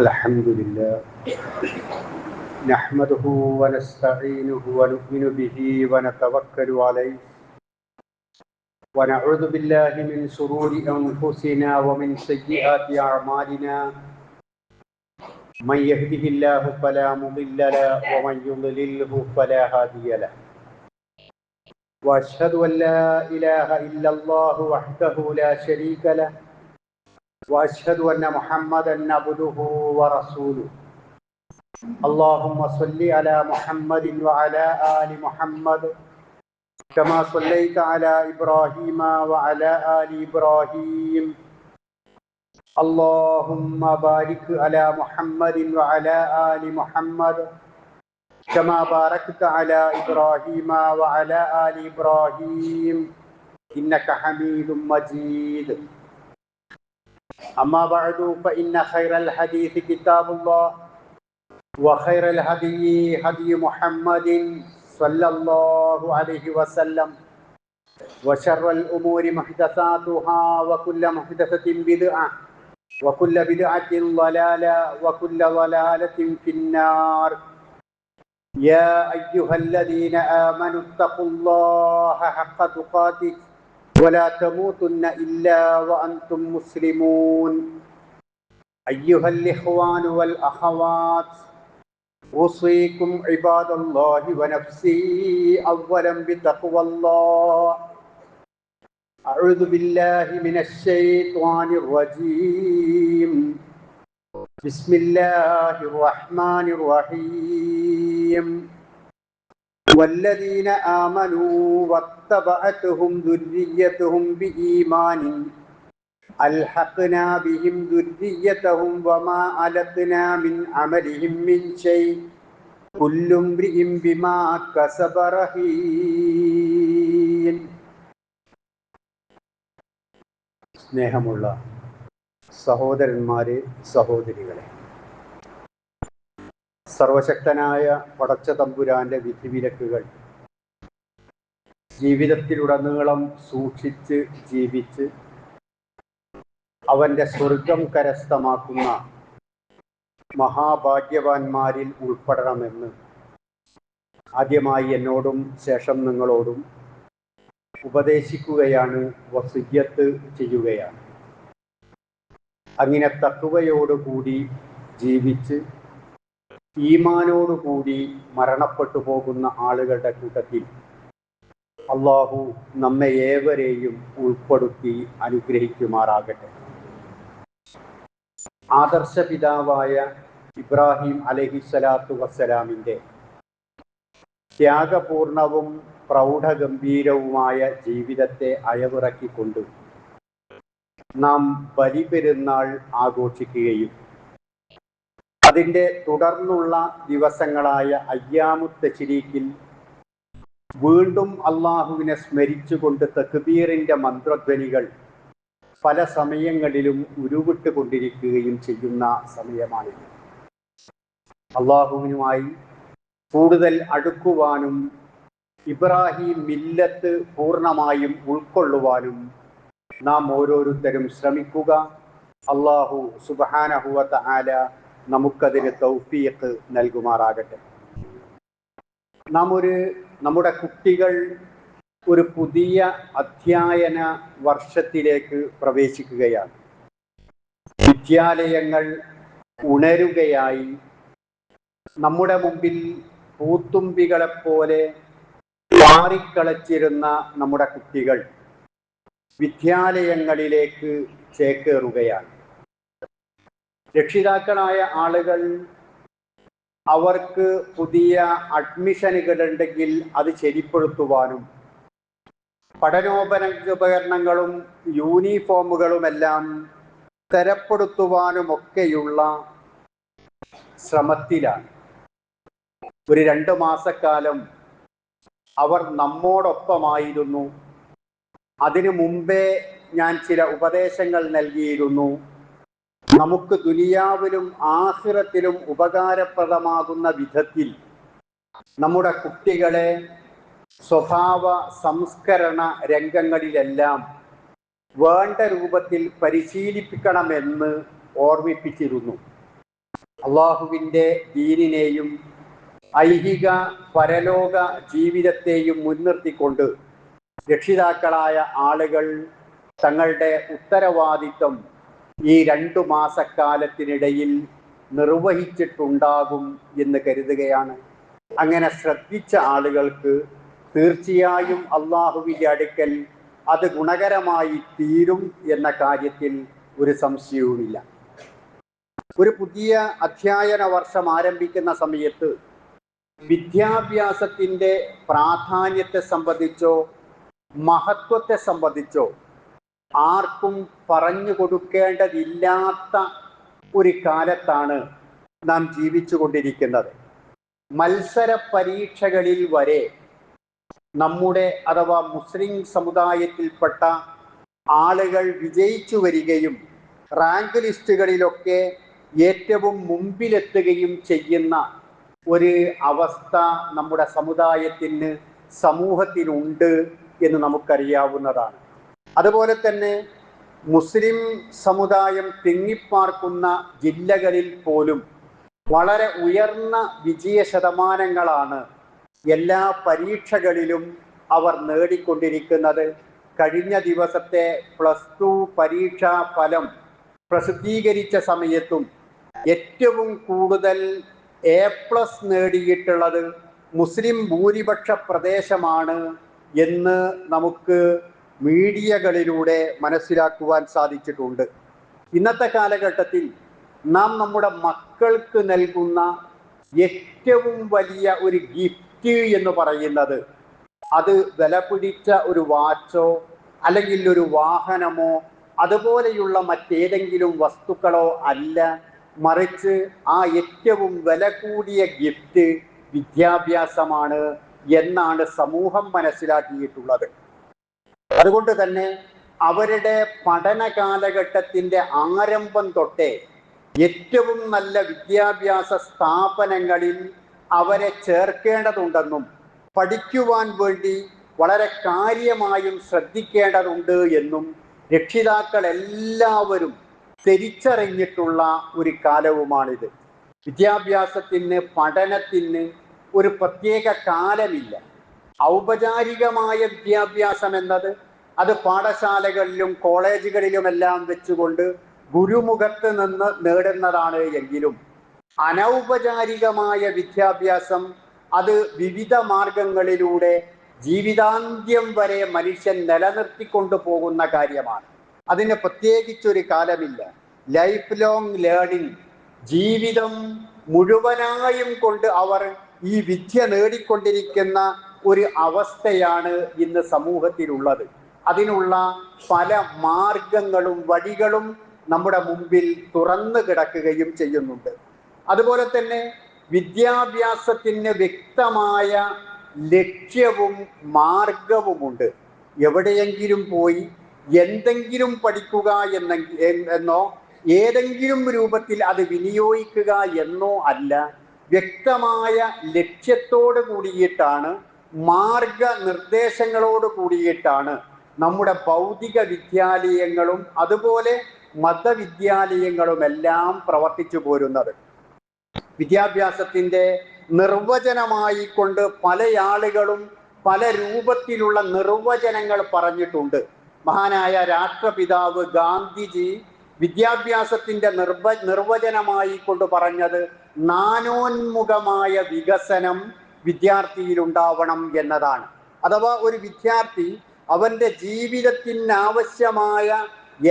الحمد لله نحمده ونستعينه ونؤمن به ونتوكل عليه ونعوذ بالله من شرور أنفسنا ومن سيئات أعمالنا من يهده الله فلا مضل له ومن يضلله فلا هادي له وأشهد أن لا إله إلا الله وحده لا شريك له وأشهد أن محمدا عبده ورسوله اللهم صل على محمد وعلى آل محمد كما صليت على إبراهيم وعلى آل إبراهيم اللهم بارك على محمد وعلى آل محمد كما باركت على إبراهيم وعلى آل إبراهيم إنك حميد مجيد أما بعد فإن خير الحديث كتاب الله وخير الهدي هدي محمد صلى الله عليه وسلم وشر الأمور محدثاتها وكل محدثة بدعة وكل بدعة ضلالة وكل ضلالة في النار يا أيها الذين آمنوا اتقوا الله حق تقاته ولا تموتن إلا وأنتم مسلمون أيها الإخوان والأخوات أوصيكم عباد الله ونفسي أولا بتقوى الله أعوذ بالله من الشيطان الرجيم بسم الله الرحمن الرحيم والذين آمنوا واتبعتهم ذريتهم بإيمان ألحقنا بهم ذريتهم وما ألتنا من عملهم من شيء كل امرئ بما كسب رهين. സ്നേഹമുള്ള സഹോദരന്മാരെ, സഹോദരികളെ, സർവശക്തനായ പടച്ച തമ്പുരാന്റെ വിധിവിലക്കുകൾ ജീവിതത്തിലുടനീളം സൂക്ഷിച്ച് ജീവിച്ച് അവൻ്റെ സ്വർഗം കരസ്ഥമാക്കുന്ന മഹാഭാഗ്യവാന്മാരിൽ ഉൾപ്പെടണമെന്ന് ആദ്യമായി എന്നോടും ശേഷം നിങ്ങളോടും ഉപദേശിക്കുകയാണ്, വസിയ്യത്ത് ചെയ്യുകയാണ്. അങ്ങനെ തഖ്വയോടുകൂടി ജീവിച്ച് ഈമാനോടുകൂടി മരണപ്പെട്ടു പോകുന്ന ആളുകളുടെ കൂട്ടത്തിൽ അള്ളാഹു നമ്മെ ഏവരെയും ഉൾപ്പെടുത്തി അനുഗ്രഹിക്കുമാറാകട്ടെ. ആദർശ പിതാവായ ഇബ്രാഹിം അലൈഹിസ്സലാത്തു വസ്സലാമിൻ്റെ ത്യാഗപൂർണവും പ്രൗഢഗംഭീരവുമായ ജീവിതത്തെ അയവിറക്കിക്കൊണ്ട് നാം ബലിപെരുന്നാൾ ആഘോഷിക്കുകയും അതിൻ്റെ തുടർന്നുള്ള ദിവസങ്ങളായ അയ്യാമുത്ത് തശ്രീക്കിൽ വീണ്ടും അള്ളാഹുവിനെ സ്മരിച്ചുകൊണ്ട് തക്ബീറിൻ്റെ മന്ത്രധ്വനികൾ പല സമയങ്ങളിലും ഉരുവിട്ടുകൊണ്ടിരിക്കുകയും ചെയ്യുന്ന സമയമാണിത്. അള്ളാഹുവിനുമായി കൂടുതൽ അടുക്കുവാനും ഇബ്രാഹിം മില്ലത്ത് പൂർണ്ണമായും ഉൾക്കൊള്ളുവാനും നാം ഓരോരുത്തരും ശ്രമിക്കുക. അള്ളാഹു സുബ്ഹാനഹു വ തആല നമുക്കതിന് തൗഫീഖ് നൽകുമാറാകട്ടെ. നമ്മുടെ കുട്ടികൾ ഒരു പുതിയ അധ്യയന വർഷത്തിലേക്ക് പ്രവേശിക്കുകയാണ്. വിദ്യാലയങ്ങൾ ഉണരുകയായി. നമ്മുടെ മുമ്പിൽ പൂത്തുമ്പികളെപ്പോലെ മാറിക്കളച്ചിരുന്ന നമ്മുടെ കുട്ടികൾ വിദ്യാലയങ്ങളിലേക്ക് ചേക്കേറുകയാണ്. രക്ഷിതാക്കളായ ആളുകൾ അവർക്ക് പുതിയ അഡ്മിഷനുകളുണ്ടെങ്കിൽ അത് ശരിപ്പെടുത്തുവാനും പഠനോപകരണങ്ങളും യൂണിഫോമുകളുമെല്ലാം തരപ്പെടുത്തുവാനുമൊക്കെയുള്ള ശ്രമത്തിലാണ്. ഒരു 2 മാസക്കാലം അവർ നമ്മോടൊപ്പമായിരുന്നു. അതിനു മുമ്പേ ഞാൻ ചില ഉപദേശങ്ങൾ നൽകിയിരുന്നു. നമുക്ക് ദുനിയാവിലും ആഖിറത്തിലും ഉപകാരപ്രദമാകുന്ന വിധത്തിൽ നമ്മുടെ കുട്ടികളെ സ്വഭാവ സംസ്കരണ രംഗങ്ങളിലെല്ലാം വേണ്ട രൂപത്തിൽ പരിശീലിപ്പിക്കണമെന്ന് ഓർമ്മിപ്പിച്ചിരുന്നു. അള്ളാഹുവിൻ്റെ ദീനിനെയും ഐഹിക പരലോക ജീവിതത്തെയും മുൻനിർത്തിക്കൊണ്ട് രക്ഷിതാക്കളായ ആളുകൾ തങ്ങളുടെ ഉത്തരവാദിത്വം ഈ 2 മാസക്കാലത്തിനിടയിൽ നിർവഹിച്ചിട്ടുണ്ടാകും എന്ന് കരുതുകയാണ്. അങ്ങനെ ശ്രദ്ധിച്ച ആളുകൾക്ക് തീർച്ചയായും അള്ളാഹുവിൻ്റെ അടുക്കൽ അത് ഗുണകരമായി തീരും എന്ന കാര്യത്തിൽ ഒരു സംശയവുമില്ല. ഒരു പുതിയ അധ്യയന വർഷം ആരംഭിക്കുന്ന സമയത്ത് വിദ്യാഭ്യാസത്തിൻ്റെ പ്രാധാന്യത്തെ സംബന്ധിച്ചോ മഹത്വത്തെ സംബന്ധിച്ചോ ആർക്കും പറഞ്ഞു കൊടുക്കേണ്ടതില്ലാത്ത ഒരു കാലത്താണ് നാം ജീവിച്ചു കൊണ്ടിരിക്കുന്നത്. മത്സര പരീക്ഷകളിൽ വരെ നമ്മുടെ അഥവാ മുസ്ലിം സമുദായത്തിൽപ്പെട്ട ആളുകൾ വിജയിച്ചു വരികയും റാങ്ക് ലിസ്റ്റുകളിലൊക്കെ ഏറ്റവും മുമ്പിലെത്തുകയും ചെയ്യുന്ന ഒരു അവസ്ഥ നമ്മുടെ സമുദായത്തിന് സമൂഹത്തിനുണ്ട് എന്ന് നമുക്കറിയാവുന്നതാണ്. അതുപോലെ തന്നെ മുസ്ലിം സമുദായം തിങ്ങിപ്പാർക്കുന്ന ജില്ലകളിൽ പോലും വളരെ ഉയർന്ന വിജയ ശതമാനങ്ങളാണ് എല്ലാ പരീക്ഷകളിലും അവർ നേടിക്കൊണ്ടിരിക്കുന്നത്. കഴിഞ്ഞ ദിവസത്തെ +2 പരീക്ഷാ ഫലം പ്രസിദ്ധീകരിച്ച സമയത്തും ഏറ്റവും കൂടുതൽ A+ നേടിയിട്ടുള്ളത് മുസ്ലിം ഭൂരിപക്ഷ പ്രദേശമാണ് എന്ന് നമുക്ക് മീഡിയകളിലൂടെ മനസ്സിലാക്കുവാൻ സാധിച്ചിട്ടുണ്ട്. ഇന്നത്തെ കാലഘട്ടത്തിൽ നാം നമ്മുടെ മക്കൾക്ക് നൽകുന്ന ഏറ്റവും വലിയ ഒരു ഗിഫ്റ്റ് എന്ന് പറയുന്നത് അത് വില പിടിച്ച ഒരു വാച്ചോ അല്ലെങ്കിൽ ഒരു വാഹനമോ അതുപോലെയുള്ള മറ്റേതെങ്കിലും വസ്തുക്കളോ അല്ല, മറിച്ച് ആ ഏറ്റവും വില കൂടിയ ഗിഫ്റ്റ് വിദ്യാഭ്യാസമാണ് എന്നാണ് സമൂഹം മനസ്സിലാക്കിയിട്ടുള്ളത്. അതുകൊണ്ട് തന്നെ അവരുടെ പഠന കാലഘട്ടത്തിൻ്റെ ആരംഭം തൊട്ടേ ഏറ്റവും നല്ല വിദ്യാഭ്യാസ സ്ഥാപനങ്ങളിൽ അവരെ ചേർക്കേണ്ടതുണ്ടെന്നും പഠിക്കുവാൻ വേണ്ടി വളരെ കാര്യമായും ശ്രദ്ധിക്കേണ്ടതുണ്ട് എന്നും രക്ഷിതാക്കൾ എല്ലാവരും തിരിച്ചറിഞ്ഞിട്ടുള്ള ഒരു കാലവുമാണിത്. വിദ്യാഭ്യാസത്തിന് പഠനത്തിന് ഒരു പ്രത്യേക കാലമില്ല. ഔപചാരികമായ വിദ്യാഭ്യാസം എന്നത് അത് പാഠശാലകളിലും കോളേജുകളിലുമെല്ലാം വെച്ചുകൊണ്ട് ഗുരുമുഖത്ത് നിന്ന് നേടുന്നതാണ് എങ്കിലും അനൗപചാരികമായ വിദ്യാഭ്യാസം അത് വിവിധ മാർഗങ്ങളിലൂടെ ജീവിതാന്ത്യം വരെ മനുഷ്യൻ നിലനിർത്തിക്കൊണ്ടു പോകുന്ന കാര്യമാണ്. അതിന് പ്രത്യേകിച്ചൊരു കാലമില്ല. ലൈഫ് ലോങ് ലേണിംഗ്, ജീവിതം മുഴുവനായും കൊണ്ട് അവർ ഈ വിദ്യ നേടിക്കൊണ്ടിരിക്കുന്ന ഒരു അവസ്ഥയാണ് ഇന്ന് സമൂഹത്തിലുള്ളത്. അതിനുള്ള പല മാർഗങ്ങളും വഴികളും നമ്മുടെ മുമ്പിൽ തുറന്നു കിടക്കുകയും ചെയ്യുന്നുണ്ട്. അതുപോലെ തന്നെ വിദ്യാഭ്യാസത്തിന് വ്യക്തമായ ലക്ഷ്യവും മാർഗവുമുണ്ട്. എവിടെയെങ്കിലും പോയി എന്തെങ്കിലും പഠിക്കുക എന്നോ ഏതെങ്കിലും രൂപത്തിൽ അത് വിനിയോഗിക്കുക എന്നോ അല്ല, വ്യക്തമായ ലക്ഷ്യത്തോട് കൂടിയിട്ടാണ്, മാർഗനിർദ്ദേശങ്ങളോട് കൂടിയിട്ടാണ് നമ്മുടെ ഭൗതിക വിദ്യാലയങ്ങളും അതുപോലെ മതവിദ്യാലയങ്ങളുമെല്ലാം പ്രവർത്തിച്ചു പോരുന്നത്. വിദ്യാഭ്യാസത്തിൻ്റെ നിർവചനമായി കൊണ്ട് പല ആളുകളും പല രൂപത്തിലുള്ള നിർവചനങ്ങൾ പറഞ്ഞിട്ടുണ്ട്. മഹാനായ രാഷ്ട്രപിതാവ് ഗാന്ധിജി വിദ്യാഭ്യാസത്തിൻ്റെ നിർവചനമായി കൊണ്ട് പറഞ്ഞത് നാനോന്മുഖമായ വികസനം വിദ്യാർത്ഥിയിലുണ്ടാവണം എന്നതാണ്. അഥവാ ഒരു വിദ്യാർത്ഥി അവൻ്റെ ജീവിതത്തിനാവശ്യമായ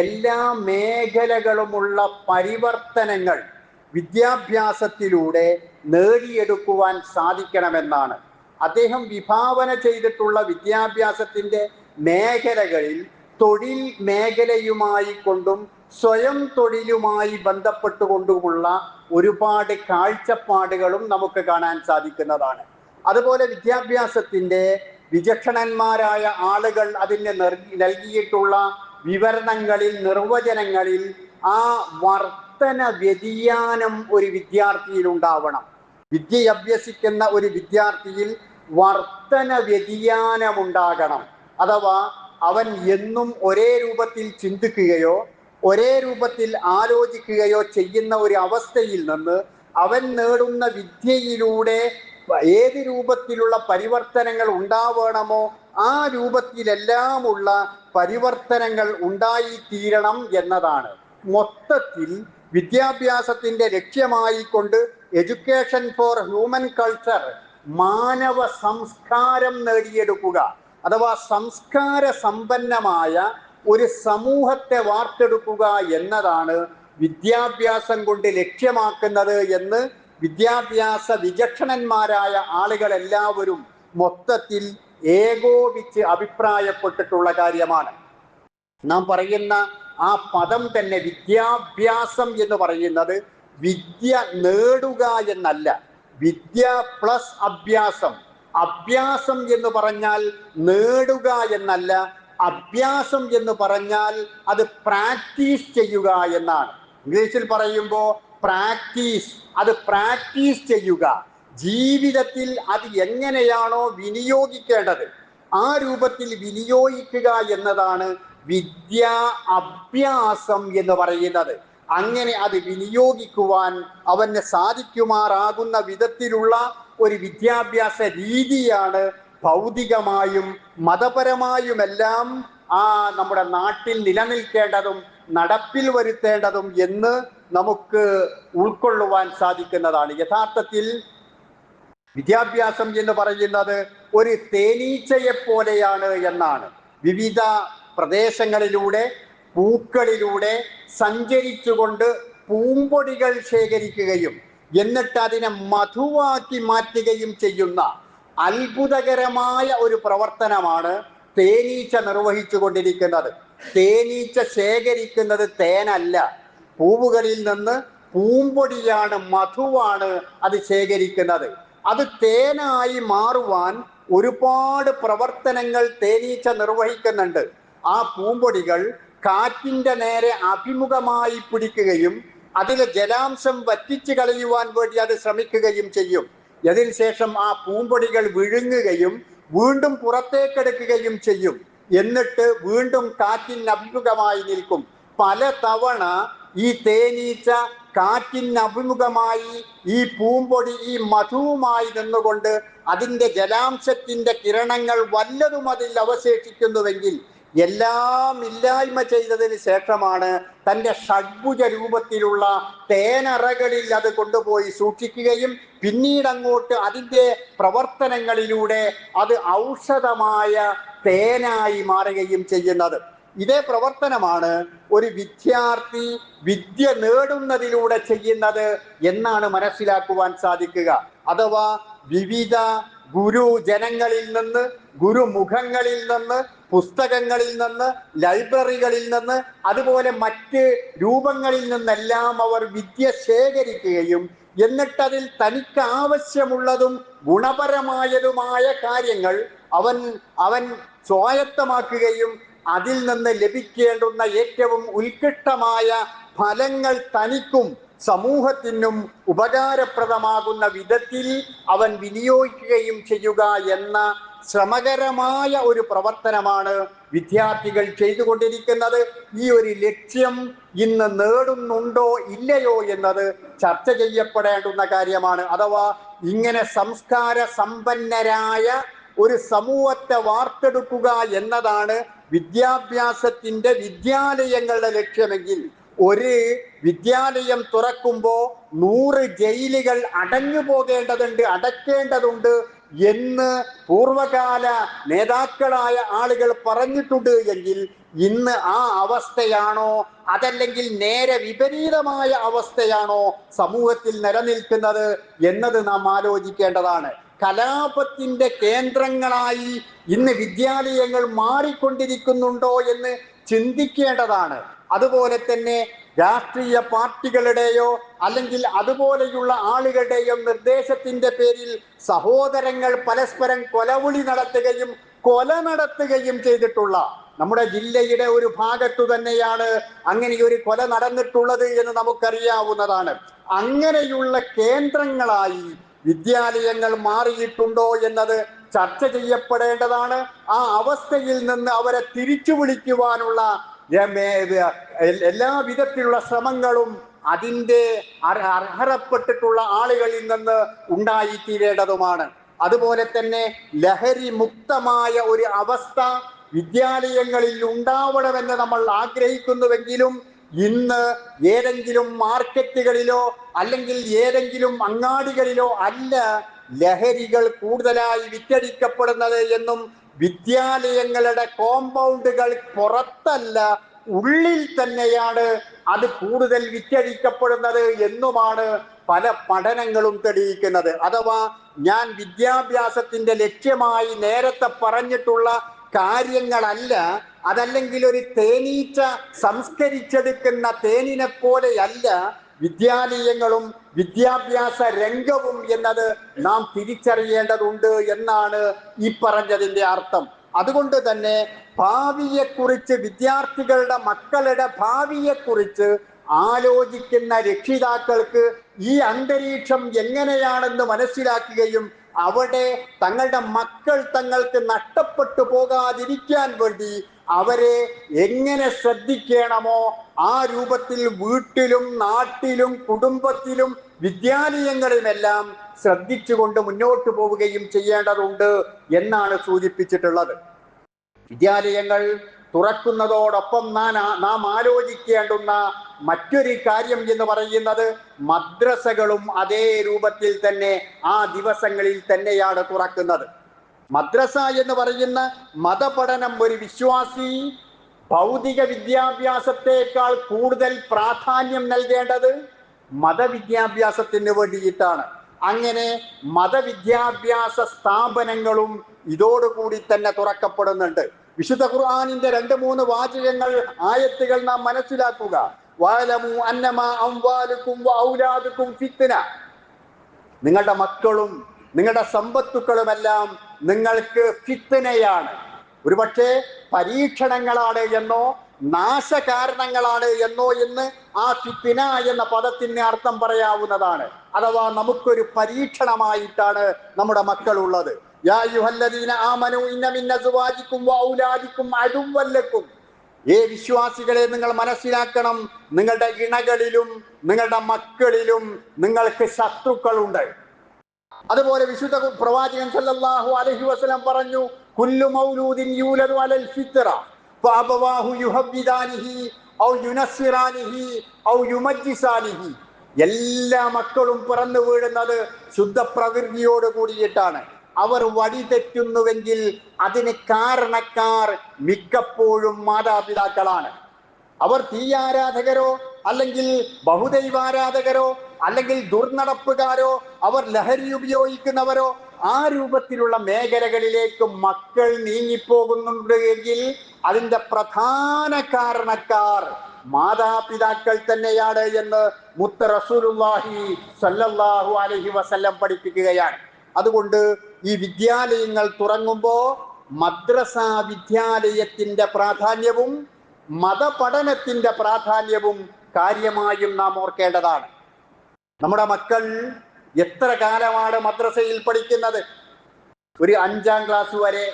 എല്ലാ മേഖലകളുമുള്ള പരിവർത്തനങ്ങൾ വിദ്യാഭ്യാസത്തിലൂടെ നേടിയെടുക്കുവാൻ സാധിക്കണമെന്നാണ്. അദ്ദേഹം വിഭാവന ചെയ്തിട്ടുള്ള വിദ്യാഭ്യാസത്തിൻ്റെ മേഖലകളിൽ തൊഴിൽ മേഖലയുമായി കൊണ്ടും സ്വയം തൊഴിലുമായി ബന്ധപ്പെട്ടുകൊണ്ടുമുള്ള ഒരുപാട് കാഴ്ചപ്പാടുകളും നമുക്ക് കാണാൻ സാധിക്കുന്നതാണ്. അതുപോലെ വിദ്യാഭ്യാസത്തിൻ്റെ വിചക്ഷണന്മാരായ ആളുകൾ അതിന് നൽകിയിട്ടുള്ള വിവരണങ്ങളിൽ, നിർവചനങ്ങളിൽ ആ വർത്തന വ്യതിയാനം ഒരു വിദ്യാർത്ഥിയിൽ ഉണ്ടാവണം. വിദ്യ അഭ്യസിക്കുന്ന ഒരു വിദ്യാർത്ഥിയിൽ വർത്തന വ്യതിയാനമുണ്ടാകണം. അഥവാ അവൻ എന്നും ഒരേ രൂപത്തിൽ ചിന്തിക്കുകയോ ഒരേ രൂപത്തിൽ ആലോചിക്കുകയോ ചെയ്യുന്ന ഒരു അവസ്ഥയിൽ നിന്ന് അവൻ നേടുന്ന വിദ്യയിലൂടെ ഏത് രൂപത്തിലുള്ള പരിവർത്തനങ്ങൾ ഉണ്ടാവണമോ ആ രൂപത്തിലെല്ലാമുള്ള പരിവർത്തനങ്ങൾ ഉണ്ടായിത്തീരണം എന്നതാണ്. മൊത്തത്തിൽ വിദ്യാഭ്യാസത്തിൻ്റെ ലക്ഷ്യമായിക്കൊണ്ട് എഡ്യൂക്കേഷൻ ഫോർ ഹ്യൂമൻ കൾച്ചർ മാനവ സംസ്കാരം നേടിയെടുക്കുക, അഥവാ സംസ്കാര സമ്പന്നമായ ഒരു സമൂഹത്തെ വാർത്തെടുക്കുക എന്നതാണ് വിദ്യാഭ്യാസം കൊണ്ട് ലക്ഷ്യമാക്കുന്നത് എന്ന് വിദ്യാഭ്യാസ വിചക്ഷണന്മാരായ ആളുകളെല്ലാവരും മൊത്തത്തിൽ ഏകോപിച്ച് അഭിപ്രായപ്പെട്ടിട്ടുള്ള കാര്യമാണ്. നാം പറയുന്ന ആ പദം തന്നെ വിദ്യാഭ്യാസം എന്ന് പറയുന്നത് വിദ്യ നേടുക എന്നല്ല, വിദ്യ പ്ലസ് അഭ്യാസം. അഭ്യാസം എന്ന് പറഞ്ഞാൽ നേടുക എന്നല്ല, അഭ്യാസം എന്ന് പറഞ്ഞാൽ അത് പ്രാക്ടീസ് ചെയ്യുക എന്നാണ്. ഇംഗ്ലീഷിൽ പറയുമ്പോൾ പ്രാക്ടീസ്, അത് പ്രാക്ടീസ് ചെയ്യുക, ജീവിതത്തിൽ അത് എങ്ങനെയാണോ വിനിയോഗിക്കേണ്ടത് ആ രൂപത്തിൽ വിനിയോഗിക്കുക എന്നതാണ് വിദ്യാ അഭ്യാസം എന്ന് പറയുന്നത്. അങ്ങനെ അത് വിനിയോഗിക്കുവാൻ അവന് സാധിക്കുമാറാകുന്ന വിധത്തിലുള്ള ഒരു വിദ്യാഭ്യാസ രീതിയാണ് ഭൗതികമായും മതപരമായുമെല്ലാം നമ്മുടെ നാട്ടിൽ നിലനിൽക്കേണ്ടതും നടപ്പിൽ വരുത്തേണ്ടതും എന്ന് നമുക്ക് ഉൾക്കൊള്ളുവാൻ സാധിക്കുന്നതാണ്. യഥാർത്ഥത്തിൽ വിദ്യാഭ്യാസം എന്ന് പറയുന്നത് ഒരു തേനീച്ചയെ പോലെയാണ് എന്നാണ്. വിവിധ പ്രദേശങ്ങളിലൂടെ പൂക്കളിലൂടെ സഞ്ചരിച്ചുകൊണ്ട് പൂമ്പൊടികൾ ശേഖരിക്കുകയും എന്നിട്ട് അതിനെ മധുവാക്കി മാറ്റുകയും ചെയ്യുന്ന അത്ഭുതകരമായ ഒരു പ്രവർത്തനമാണ് തേനീച്ച നിർവഹിച്ചു കൊണ്ടിരിക്കുന്നത്. തേനീച്ച ശേഖരിക്കുന്നത് തേനല്ല, പൂവുകളിൽ നിന്ന് പൂമ്പൊടിയാണ്, മധുവാണ് അത് ശേഖരിക്കുന്നത്. അത് തേനായി മാറുവാൻ ഒരുപാട് പ്രവർത്തനങ്ങൾ തേനീച്ച നിർവഹിക്കുന്നുണ്ട്. ആ പൂമ്പൊടികൾ കാറ്റിൻ്റെ നേരെ അഭിമുഖമായി പിടിക്കുകയും അതിലെ ജലാംശം വറ്റിച്ചു കളയുവാൻ വേണ്ടി അത് ശ്രമിക്കുകയും ചെയ്യും. അതിനുശേഷം ആ പൂമ്പൊടികൾ വിഴുങ്ങുകയും വീണ്ടും പുറത്തേക്കെടുക്കുകയും ചെയ്യും. എന്നിട്ട് വീണ്ടും കാറ്റിന് അഭിമുഖമായി നിൽക്കും. പല തവണ ഈ തേനീച്ച കാറ്റിന് അഭിമുഖമായി ഈ പൂമ്പൊടി ഈ മധുവുമായി നിന്നുകൊണ്ട് അതിൻ്റെ ജലാംശത്തിൻ്റെ കിരണങ്ങൾ വല്ലതും അതിൽ അവശേഷിക്കുന്നുവെങ്കിൽ എല്ലാം ഇല്ലായ്മ ചെയ്തതിന് ശേഷമാണ് തൻ്റെ ഷഡ്ഭുജ രൂപത്തിലുള്ള തേനറകളിൽ അത് കൊണ്ടുപോയി സൂക്ഷിക്കുകയും പിന്നീട് അങ്ങോട്ട് അതിൻ്റെ പ്രവർത്തനങ്ങളിലൂടെ അത് ഔഷധമായ തേനായി മാറുകയും ചെയ്യുന്നത്. ഇതേ പ്രവർത്തനമാണ് ഒരു വിദ്യാർത്ഥി വിദ്യ നേടുന്നതിലൂടെ ചെയ്യുന്നത് എന്നാണ് മനസ്സിലാക്കുവാൻ സാധിക്കുക. അഥവാ വിവിധ ഗുരുജനങ്ങളിൽ നിന്ന്, ഗുരുമുഖങ്ങളിൽ നിന്ന്, പുസ്തകങ്ങളിൽ നിന്ന്, ലൈബ്രറികളിൽ നിന്ന്, അതുപോലെ മറ്റ് രൂപങ്ങളിൽ നിന്നെല്ലാം അവർ വിദ്യ ശേഖരിക്കുകയും എന്നിട്ടതിൽ തനിക്ക് ആവശ്യമുള്ളതും ഗുണപരമായതുമായ കാര്യങ്ങൾ അവൻ സ്വായത്തമാക്കുകയും അതിൽ നിന്ന് ലഭിക്കേണ്ടുന്ന ഏറ്റവും ഉത്കൃഷ്ടമായ ഫലങ്ങൾ തനിക്കും സമൂഹത്തിനും ഉപകാരപ്രദമാകുന്ന വിധത്തിൽ അവൻ വിനിയോഗിക്കുകയും ചെയ്യുക എന്ന ശ്രമകരമായ ഒരു പ്രവർത്തനമാണ് വിദ്യാർത്ഥികൾ ചെയ്തുകൊണ്ടിരിക്കുന്നത്. ഈ ഒരു ലക്ഷ്യം ഇന്ന് നേടുന്നുണ്ടോ ഇല്ലയോ എന്നത് ചർച്ച ചെയ്യപ്പെടേണ്ടുന്ന കാര്യമാണ്. അഥവാ ഇങ്ങനെ സംസ്കാര സമ്പന്നരായ ഒരു സമൂഹത്തെ വാർത്തെടുക്കുക എന്നതാണ് വിദ്യാഭ്യാസത്തിൻ്റെ വിദ്യാലയങ്ങളുടെ ലക്ഷ്യമെങ്കിൽ ഒരു വിദ്യാലയം തുറക്കുമ്പോൾ 100 ജയിലുകൾ അടഞ്ഞു പോകേണ്ടതുണ്ട്, അടയ്ക്കേണ്ടതുണ്ട് എന്ന് പൂർവകാല നേതാക്കളായ ആളുകൾ പറഞ്ഞിട്ടുണ്ട് എങ്കിൽ ഇന്ന് ആ അവസ്ഥയാണോ അതല്ലെങ്കിൽ നേരെ വിപരീതമായ അവസ്ഥയാണോ സമൂഹത്തിൽ നിലനിൽക്കുന്നത് എന്നത് നാം ആലോചിക്കേണ്ടതാണ്. കലാപത്തിൻ്റെ കേന്ദ്രങ്ങളായി ഇന്ന് വിദ്യാലയങ്ങൾ മാറിക്കൊണ്ടിരിക്കുന്നുണ്ടോ എന്ന് ചിന്തിക്കേണ്ടതാണ്. അതുപോലെ തന്നെ രാഷ്ട്രീയ പാർട്ടികളുടെയോ അല്ലെങ്കിൽ അതുപോലെയുള്ള ആളുകളുടെയോ നിർദ്ദേശത്തിൻ്റെ പേരിൽ സഹോദരങ്ങൾ പരസ്പരം കൊലവിളി നടത്തുകയും കൊല നടത്തുകയും ചെയ്തിട്ടുള്ള നമ്മുടെ ജില്ലയുടെ ഒരു ഭാഗത്തു തന്നെയാണ് അങ്ങനെ ഒരു കൊല നടന്നിട്ടുള്ളത് എന്ന് നമുക്കറിയാവുന്നതാണ്. അങ്ങനെയുള്ള കേന്ദ്രങ്ങളായി വിദ്യാലയങ്ങൾ മാറിയിട്ടുണ്ടോ എന്നത് ചർച്ച ചെയ്യപ്പെടേണ്ടതാണ്. ആ അവസ്ഥയിൽ നിന്ന് അവരെ തിരിച്ചു വിളിക്കുവാനുള്ള എല്ലാ വിധത്തിലുള്ള ശ്രമങ്ങളും അതിൻ്റെ അർഹതപ്പെട്ടിട്ടുള്ള ആളുകളിൽ നിന്ന് ഉണ്ടായിത്തീരേണ്ടതുമാണ്. അതുപോലെ തന്നെ ലഹരി മുക്തമായ ഒരു അവസ്ഥ വിദ്യാലയങ്ങളിൽ ഉണ്ടാവണമെന്ന് നമ്മൾ ആഗ്രഹിക്കുന്നുവെങ്കിലും ഇന്ന് ഏതെങ്കിലും മാർക്കറ്റുകളിലോ അല്ലെങ്കിൽ ഏതെങ്കിലും അങ്ങാടികളിലോ അല്ല ലഹരികൾ കൂടുതലായി വിറ്റഴിക്കപ്പെടുന്നത് എന്നും വിദ്യാലയങ്ങളുടെ കോമ്പൗണ്ടുകൾ പുറത്തല്ല ഉള്ളിൽ തന്നെയാണ് അത് കൂടുതൽ വിറ്റഴിക്കപ്പെടുന്നത് എന്നുമാണ് പല പഠനങ്ങളും തെളിയിക്കുന്നത്. അഥവാ ഞാൻ വിദ്യാഭ്യാസത്തിന്റെ ലക്ഷ്യമായി നേരത്തെ പറഞ്ഞിട്ടുള്ള കാര്യങ്ങളല്ല, അതല്ലെങ്കിൽ ഒരു തേനീച്ച സംസ്കരിച്ചെടുക്കുന്ന തേനിനെ പോലെയല്ല വിദ്യാലയങ്ങളും വിദ്യാഭ്യാസ രംഗവും എന്നത് നാം തിരിച്ചറിയേണ്ടതുണ്ട് എന്നാണ് ഈ പറഞ്ഞതിൻ്റെ അർത്ഥം. അതുകൊണ്ട് തന്നെ ഭാവിയെക്കുറിച്ച്, വിദ്യാർത്ഥികളുടെ മക്കളുടെ ഭാവിയെക്കുറിച്ച് ആലോചിക്കുന്ന രക്ഷിതാക്കൾക്ക് ഈ അന്തരീക്ഷം എങ്ങനെയാണെന്ന് മനസ്സിലാക്കുകയും അവിടെ തങ്ങളുടെ മക്കൾ തങ്ങൾക്ക് നഷ്ടപ്പെട്ടു പോകാതിരിക്കാൻ വേണ്ടി അവരെ എങ്ങനെ ശ്രദ്ധിക്കണമോ ആ രൂപത്തിൽ വീട്ടിലും നാട്ടിലും കുടുംബത്തിലും വിദ്യാലയങ്ങളിലുമെല്ലാം ശ്രദ്ധിച്ചുകൊണ്ട് മുന്നോട്ട് പോവുകയും ചെയ്യേണ്ടതുണ്ട് എന്നാണ് സൂചിപ്പിച്ചിട്ടുള്ളത്. വിദ്യാലയങ്ങൾ തുറക്കുന്നതോടൊപ്പം നാം ആലോചിക്കേണ്ടുന്ന മറ്റൊരു കാര്യം എന്ന് പറയുന്നത് മദ്രസകളും അതേ രൂപത്തിൽ തന്നെ ആ ദിവസങ്ങളിൽ തന്നെയാണ് തുറക്കുന്നത്. മദ്രസ എന്ന് പറയുന്ന മതപഠനം ഒരു വിശ്വാസി ഭൗതിക വിദ്യാഭ്യാസത്തെക്കാൾ കൂടുതൽ പ്രാധാന്യം നൽകേണ്ടത് മതവിദ്യാഭ്യാസത്തിന് വേണ്ടിയിട്ടാണ്. അങ്ങനെ മതവിദ്യാഭ്യാസ സ്ഥാപനങ്ങളും ഇതോടുകൂടി തന്നെ തുറക്കപ്പെടുന്നുണ്ട്. വിശുദ്ധ ഖുർആനിന്റെ 2-3 വാചകങ്ങൾ, ആയത്തുകൾ നാം മനസ്സിലാക്കുക. വഅലമു അന്നമാ അംവാലുക്കും വഔലാദുക്കും ഫിത്ന. നിങ്ങളുടെ മക്കളും നിങ്ങളുടെ സമ്പത്തുക്കളുമെല്ലാം നിങ്ങൾക്ക് ഫിത്നയാണ്. ഒരുപക്ഷെ പരീക്ഷണങ്ങളാണ് എന്നോ നാശകാരണങ്ങളാണ് എന്നോ എന്ന് ആ ഫിത്ന എന്ന പദത്തിന് അർത്ഥം പറയാവുന്നതാണ്. അഥവാ നമുക്കൊരു പരീക്ഷണമായിട്ടാണ് നമ്മുടെ മക്കൾ ഉള്ളത്. യാ അയ്യുഹല്ലദീന ആമനൂ ഇന്ന മിൻ അസ്വാജിക്കും വഔലാദിക്കും അദുവ്വൻ ലക്കും. വിശ്വാസികളെ, നിങ്ങൾ മനസ്സിലാക്കണം, നിങ്ങളുടെ ഇണകളിലും നിങ്ങളുടെ മക്കളിലും നിങ്ങൾക്ക് ശത്രുക്കളുണ്ട്. അതുപോലെ വിശുദ്ധ പ്രവാചകൻ സല്ലല്ലാഹു അലൈഹി വസല്ലം പറഞ്ഞു, കുല്ലു മൗലൂദിൻ യൂലദു അലൽ ഫിത്ര ഫഅബവാഹു യുഹബ്ബിദാനിഹി ഔ യുനസ്സിറാനിഹി ഔ യുമജ്ജിസാനിഹി. എല്ലാ മക്കളും പിറന്നു വീഴുന്നത് ശുദ്ധ പ്രകൃതിയോട് കൂടിയിട്ടാണ്. അവർ വഴി തെറ്റുന്നുവെങ്കിൽ അതിന് കാരണക്കാർ മിക്കപ്പോഴും മാതാപിതാക്കളാണ്. അവർ തീയാരാധകരോ അല്ലെങ്കിൽ ബഹുദൈവാരാധകരോ അല്ലെങ്കിൽ ദുർനടപ്പുകാരോ അവർ ലഹരി ഉപയോഗിക്കുന്നവരോ ആ രൂപത്തിലുള്ള മേഖലകളിലേക്ക് മക്കൾ നീങ്ങിപ്പോകുന്നുണ്ട് എങ്കിൽ അതിൻ്റെ പ്രധാന കാരണക്കാർ മാതാപിതാക്കൾ തന്നെയാണ് എന്ന് മുത്ത് റസൂലുള്ളാഹി സ്വല്ലല്ലാഹു അലൈഹി വസല്ലം പഠിപ്പിക്കുകയാണ്. അതുകൊണ്ട് ഈ വിദ്യാലയങ്ങൾ തുടങ്ങുമ്പോൾ മദ്രസ വിദ്യാലയത്തിന്റെ പ്രാധാന്യവും മതപഠനത്തിന്റെ പ്രാധാന്യവും കാര്യമായും നാം ഓർക്കേണ്ടതാണ്. നമ്മുടെ മക്കൾ എത്ര കാലമാണ് മദ്രസയിൽ പഠിക്കുന്നത്? ഒരു 5ാം ക്ലാസ് വരെ,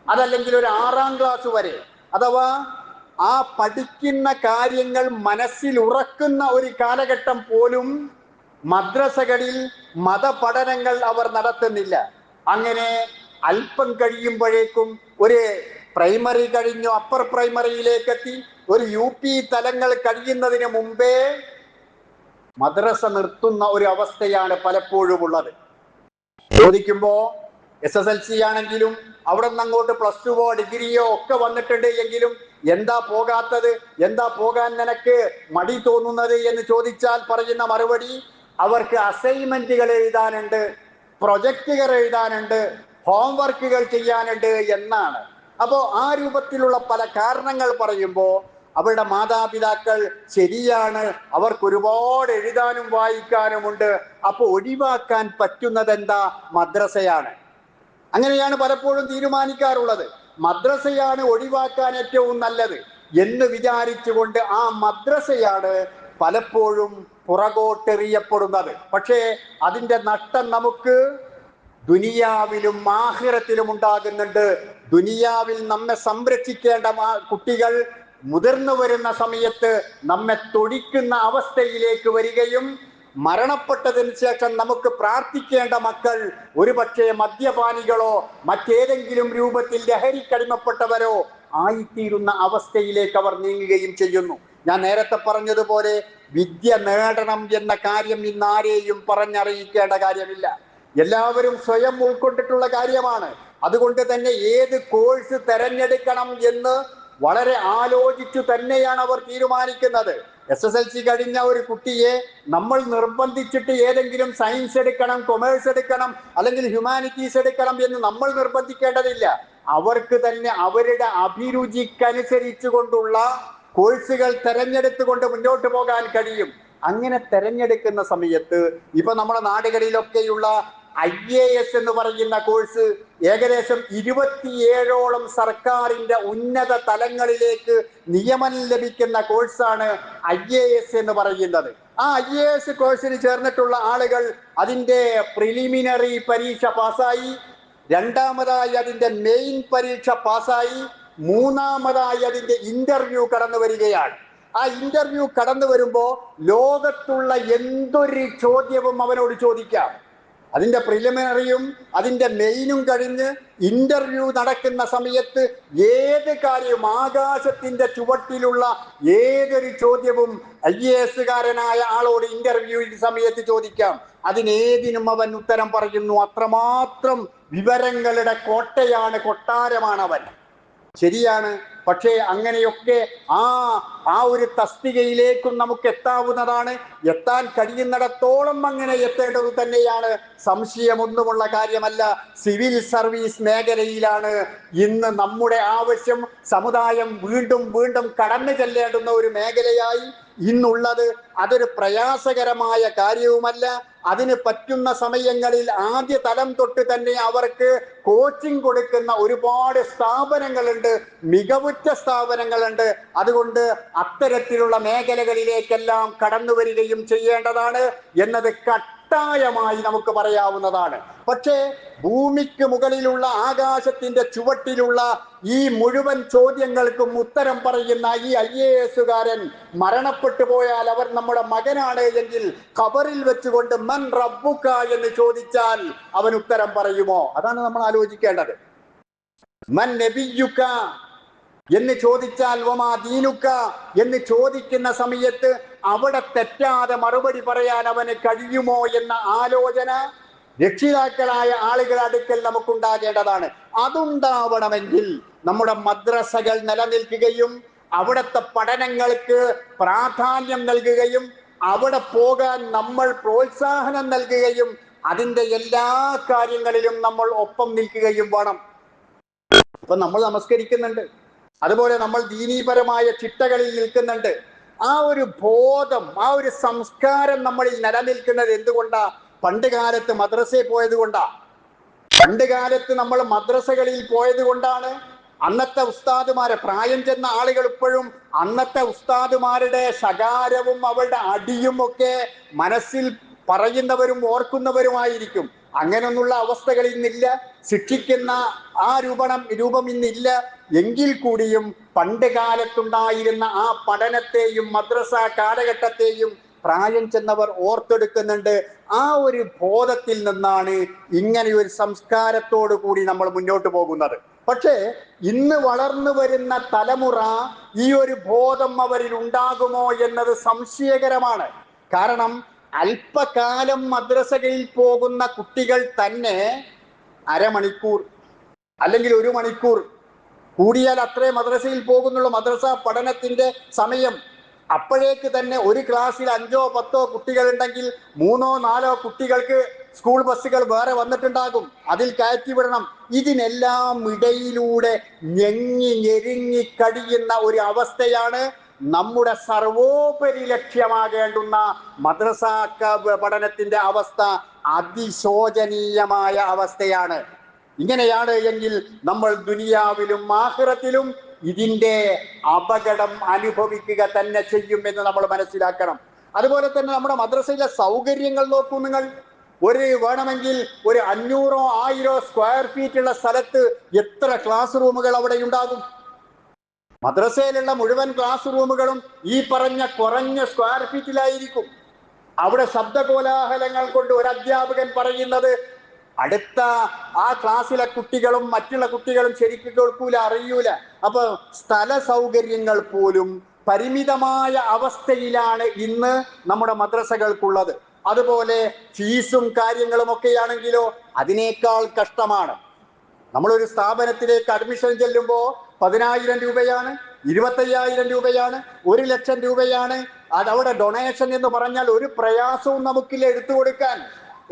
അതല്ലെങ്കിൽ ഒരു 6ാം ക്ലാസ് വരെ. അഥവാ ആ പഠിക്കുന്ന കാര്യങ്ങൾ മനസ്സിൽ ഉറക്കുന്ന ഒരു കാലഘട്ടം പോലും മദ്രസകളിൽ മതപഠനങ്ങൾ അവർ നടത്തുന്നില്ല. അങ്ങനെ അല്പം കഴിയുമ്പോഴേക്കും ഒരു പ്രൈമറി കഴിഞ്ഞു അപ്പർ പ്രൈമറിയിലേക്ക് എത്തി, ഒരു UP തലങ്ങൾ കഴിയുന്നതിന് മുമ്പേ മദ്രസ നിർത്തുന്ന ഒരു അവസ്ഥയാണ് പലപ്പോഴും ഉള്ളത്. ചോദിക്കുമ്പോ SSLC ആണെങ്കിലും അവിടെ നിന്ന് അങ്ങോട്ട് +2 ഡിഗ്രിയോ ഒക്കെ വന്നിട്ടുണ്ട് എങ്കിലും എന്താ പോകാത്തത്, എന്താ പോകാൻ നിനക്ക് മടി തോന്നുന്നത് എന്ന് ചോദിച്ചാൽ പറയുന്ന മറുപടി അവർക്ക് അസൈൻമെന്റുകൾ എഴുതാനുണ്ട്, പ്രൊജക്റ്റുകൾ എഴുതാനുണ്ട്, ഹോംവർക്കുകൾ ചെയ്യാനുണ്ട് എന്നാണ്. അപ്പോൾ ആ രൂപത്തിലുള്ള പല കാരണങ്ങൾ പറയുമ്പോൾ അവരുടെ മാതാപിതാക്കൾ ശരിയാണ്, അവർക്ക് ഒരുപാട് എഴുതാനും വായിക്കാനുമുണ്ട്, അപ്പോൾ ഒഴിവാക്കാൻ പറ്റുന്നത് എന്താ? മദ്രസയാണ്. അങ്ങനെയാണ് പലപ്പോഴും തീരുമാനിക്കാറുള്ളത്. മദ്രസയാണ് ഒഴിവാക്കാൻ ഏറ്റവും നല്ലത് എന്ന് വിചാരിച്ചുകൊണ്ട് ആ മദ്രസയാണ് പലപ്പോഴും പുറകോട്ടെറിയപ്പെടുന്നത്. പക്ഷേ അതിൻ്റെ നഷ്ടം നമുക്ക് ദുനിയാവിലും ആഖിറത്തിലും ഉണ്ടാകുന്നുണ്ട്. ദുനിയാവിൽ നമ്മെ സംരക്ഷിക്കേണ്ട കുട്ടികൾ മുതിർന്നു വരുന്ന സമയത്ത് നമ്മെ തൊടിക്കുന്ന അവസ്ഥയിലേക്ക് വരികയും മരണപ്പെട്ടതിന് ശേഷം നമുക്ക് പ്രാർത്ഥിക്കേണ്ട മക്കൾ ഒരുപക്ഷെ മദ്യപാനികളോ മറ്റേതെങ്കിലും രൂപത്തിൽ ലഹരിക്കടിമപ്പെട്ടവരോ ആയിത്തീരുന്ന അവസ്ഥയിലേക്ക് അവർ നീങ്ങുകയും ചെയ്യുന്നു. ഞാൻ നേരത്തെ പറഞ്ഞതുപോലെ വിദ്യ നേടണം എന്ന കാര്യം ഇന്നാരെയും പറഞ്ഞറിയിക്കേണ്ട കാര്യമില്ല. എല്ലാവരും സ്വയം ഉൾക്കൊണ്ടിട്ടുള്ള കാര്യമാണ്. അതുകൊണ്ട് തന്നെ ഏത് കോഴ്സ് തെരഞ്ഞെടുക്കണം എന്ന് വളരെ ആലോചിച്ചു തന്നെയാണ് അവർ തീരുമാനിക്കുന്നത്. SSLC കഴിഞ്ഞ ഒരു കുട്ടിയെ നമ്മൾ നിർബന്ധിച്ചിട്ട് ഏതെങ്കിലും സയൻസ് എടുക്കണം, കൊമേഴ്സ് എടുക്കണം, അല്ലെങ്കിൽ ഹ്യൂമാനിറ്റീസ് എടുക്കണം എന്ന് നമ്മൾ നിർബന്ധിക്കേണ്ടതില്ല. അവർക്ക് തന്നെ അവരുടെ അഭിരുചിക്കനുസരിച്ചു കൊണ്ടുള്ള കോഴ്സുകൾ തെരഞ്ഞെടുത്തുകൊണ്ട് മുന്നോട്ട് പോകാൻ കഴിയും. അങ്ങനെ തെരഞ്ഞെടുക്കുന്ന സമയത്ത് ഇപ്പൊ നമ്മുടെ നാടുകളിലൊക്കെയുള്ള IAS എന്ന് പറയുന്ന കോഴ്സ് ഏകദേശം 27ഓളം സർക്കാരിന്റെ ഉന്നത തലങ്ങളിലേക്ക് നിയമനം ലഭിക്കുന്ന കോഴ്സാണ് IAS എന്ന് പറയുന്നത്. ആ IAS കോഴ്സിന് ചേർന്നിട്ടുള്ള ആളുകൾ അതിന്റെ പ്രിലിമിനറി പരീക്ഷ പാസ്സായി, രണ്ടാമതായി അതിന്റെ മെയിൻ പരീക്ഷ പാസ്സായി, മൂന്നാമതായി അതിന്റെ ഇന്റർവ്യൂ കടന്നു വരികയാണ്. ആ ഇന്റർവ്യൂ കടന്നു വരുമ്പോ ലോകത്തുള്ള എന്തൊരു ചോദ്യവും അവനോട് ചോദിക്കാം. അതിന്റെ പ്രിലിമിനറിയും അതിന്റെ മെയിനും കഴിഞ്ഞ് ഇന്റർവ്യൂ നടക്കുന്ന സമയത്ത് ഏത് കാര്യവും, ആകാശത്തിന്റെ ചുവട്ടിലുള്ള ഏതൊരു ചോദ്യവും IAS-കാരനായ ആളോട് ഇന്റർവ്യൂ സമയത്ത് ചോദിക്കാം. അതിനേതിനും അവൻ ഉത്തരം പറയുന്നു. അത്രമാത്രം വിവരങ്ങളുടെ കോട്ടയാണ്, കൊട്ടാരമാണ് അവൻ. ശരിയാണ്. പക്ഷേ അങ്ങനെയൊക്കെ ആ ഒരു തസ്തികയിലേക്കും നമുക്ക് എത്താവുന്നതാണ്. എത്താൻ കഴിയുന്നിടത്തോളം അങ്ങനെ എത്തേണ്ടത് തന്നെയാണ്. സംശയമൊന്നുമുള്ള കാര്യമല്ല. സിവിൽ സർവീസ് മേഖലയിലാണ് ഇന്ന് നമ്മുടെ ആവശ്യം. സമുദായം വീണ്ടും വീണ്ടും കടന്നു ചെല്ലേണ്ടുന്ന ഒരു മേഖലയായി ഇന്നുള്ളത്. അതൊരു പ്രയാസകരമായ കാര്യവുമല്ല. അതിന് പറ്റുന്ന സമയങ്ങളിൽ ആദ്യ തലം തൊട്ട് തന്നെ അവർക്ക് കോച്ചിങ് കൊടുക്കുന്ന ഒരുപാട് സ്ഥാപനങ്ങളുണ്ട്, മികവുറ്റ സ്ഥാപനങ്ങളുണ്ട്. അതുകൊണ്ട് അത്തരത്തിലുള്ള മേഖലകളിലേക്കെല്ലാം കടന്നു വരികയും ചെയ്യേണ്ടതാണ് എന്നത് കട്ടായമായി നമുക്ക് പറയാവുന്നതാണ്. പക്ഷേ ഭൂമിക്ക് മുകളിലുള്ള ആകാശത്തിന്റെ ചുവട്ടിലുള്ള ഈ മുഴുവൻ ചോദ്യങ്ങൾക്കും ഉത്തരം പറയുന്ന ഈ IAS-കാരൻ മരണപ്പെട്ടു പോയാൽ അവർ നമ്മുടെ മകനാണ് എങ്കിൽ ഖബറിൽ വെച്ചുകൊണ്ട് മൻ റബ്ബുക എന്ന് ചോദിച്ചാൽ അവൻ ഉത്തരം പറയുമോ? അതാണ് നമ്മൾ ആലോചിക്കേണ്ടത്. മൻ നബിയുക എന്ന് ചോദിച്ചാൽ വമാ ദീനുക എന്ന് ചോദിക്കുന്ന സമയത്ത് അവിടെ തെറ്റാതെ മറുപടി പറയാൻ അവന് കഴിയുമോ എന്ന ആലോചന രക്ഷിതാക്കളായ ആളുകളുടെ അടുക്കൽ നമുക്കുണ്ടാകേണ്ടതാണ്. അതുണ്ടാവണമെങ്കിൽ നമ്മുടെ മദ്രസകൾ നിലനിൽക്കുകയും അവിടുത്തെ പഠനങ്ങൾക്ക് പ്രാധാന്യം നൽകുകയും അവിടെ പോകാൻ നമ്മൾ പ്രോത്സാഹനം നൽകുകയും അതിൻ്റെ എല്ലാ കാര്യങ്ങളിലും നമ്മൾ ഒപ്പം നിൽക്കുകയും വേണം. ഇപ്പൊ നമ്മൾ നമസ്കരിക്കുന്നുണ്ട്, അതുപോലെ നമ്മൾ ദീനീപരമായ ചിട്ടകളിൽ നിൽക്കുന്നുണ്ട്. ആ ഒരു ബോധം, ആ ഒരു സംസ്കാരം നമ്മളിൽ നിലനിൽക്കുന്നത് എന്തുകൊണ്ടാ? പണ്ട് കാലത്ത് മദ്രസയിൽ പോയത് കൊണ്ടാ. പണ്ട് കാലത്ത് നമ്മൾ മദ്രസകളിൽ പോയത് കൊണ്ടാണ്. അന്നത്തെ ഉസ്താദുമാരെ, പ്രായം ചെന്ന ആളുകൾ ഇപ്പോഴും അന്നത്തെ ഉസ്താദുമാരുടെ ശകാരവും അവരുടെ അടിയും ഒക്കെ മനസ്സിൽ പറയുന്നവരും ഓർക്കുന്നവരുമായിരിക്കും. അങ്ങനെയൊന്നുള്ള അവസ്ഥകൾ ഇന്നില്ല. ശിക്ഷിക്കുന്ന ആ രൂപം ഇന്നില്ല. എങ്കിൽ കൂടിയും പണ്ട് കാലത്തുണ്ടായിരുന്ന ആ പഠനത്തെയും മദ്രസ കാലഘട്ടത്തെയും പ്രായം ചെന്നവർ ഓർത്തെടുക്കുന്നുണ്ട്. ആ ഒരു ബോധത്തിൽ നിന്നാണ് ഇങ്ങനെ ഒരു സംസ്കാരത്തോടു കൂടി നമ്മൾ മുന്നോട്ട് പോകുന്നത്. പക്ഷേ ഇന്ന് വളർന്നു വരുന്ന തലമുറ ഈ ഒരു ബോധം അവരിൽ ഉണ്ടാകുമോ എന്നത് സംശയകരമാണ്. കാരണം അല്പകാലം മദ്രസകളിൽ പോകുന്ന കുട്ടികൾ തന്നെ അരമണിക്കൂർ അല്ലെങ്കിൽ 1 മണിക്കൂർ കൂടിയാൽ അത്രേ മദ്രസയിൽ പോകുന്നുള്ളൂ. മദ്രസ പഠനത്തിന്റെ സമയം. അപ്പോഴേക്ക് തന്നെ ഒരു ക്ലാസ്സിൽ 5ഓ 10ഓ കുട്ടികളുണ്ടെങ്കിൽ 3ഓ 4ഓ കുട്ടികൾക്ക് സ്കൂൾ ബസ്സുകൾ വേറെ വന്നിട്ടുണ്ടാകും. അതിൽ കയറ്റി വിടണം. ഇതിനെല്ലാം ഇടയിലൂടെ ഞെരുങ്ങി കഴിയുന്ന ഒരു അവസ്ഥയാണ് നമ്മുടെ സർവോപരി ലക്ഷ്യമാകേണ്ടുന്ന മദ്രസ പഠനത്തിന്റെ അവസ്ഥ. അതിശോചനീയമായ അവസ്ഥയാണ്. ഇങ്ങനെയാണ് എങ്കിൽ നമ്മൾ ദുനിയാവിലും ആഖിറത്തിലും ഇതിന്റെ അപകടം അനുഭവിക്കുക തന്നെ ചെയ്യും എന്ന് നമ്മൾ മനസ്സിലാക്കണം. അതുപോലെ തന്നെ നമ്മുടെ മദ്രസയിലെ സൗകര്യങ്ങൾ നോക്കൂ നിങ്ങൾ. വേണമെങ്കിൽ ഒരു 500ഓ 1000ഓ സ്ക്വയർ ഫീറ്റ് ഉള്ള സ്ഥലത്ത് എത്ര ക്ലാസ് റൂമുകൾ അവിടെ ഉണ്ടാകും? മദ്രസയിലുള്ള മുഴുവൻ ക്ലാസ് റൂമുകളും ഈ പറഞ്ഞ കുറഞ്ഞ സ്ക്വയർ ഫീറ്റിലായിരിക്കും. അവിടെ ശബ്ദകോലാഹലങ്ങൾ കൊണ്ട് ഒരു അധ്യാപകൻ പറയുന്നത് അടുത്ത ആ ക്ലാസ്സിലെ കുട്ടികളും മറ്റുള്ള കുട്ടികളും ശരിക്കും കേൾക്കൂല, അറിയൂല. അപ്പൊ സ്ഥല സൗകര്യങ്ങൾ പോലും പരിമിതമായ അവസ്ഥയിലാണ് ഇന്ന് നമ്മുടെ മദ്രസകൾക്കുള്ളത്. അതുപോലെ ഫീസും കാര്യങ്ങളും ഒക്കെയാണെങ്കിലോ അതിനേക്കാൾ കഷ്ടമാണ്. നമ്മളൊരു സ്ഥാപനത്തിലേക്ക് അഡ്മിഷൻ ചെല്ലുമ്പോൾ 10,000 രൂപയാണ്, 25,000 രൂപയാണ്, 1,00,000 രൂപയാണ്. അതവിടെ ഡൊണേഷൻ എന്ന് പറഞ്ഞാൽ ഒരു പ്രയാസവും നമുക്കില്ല എടുത്തു കൊടുക്കാൻ.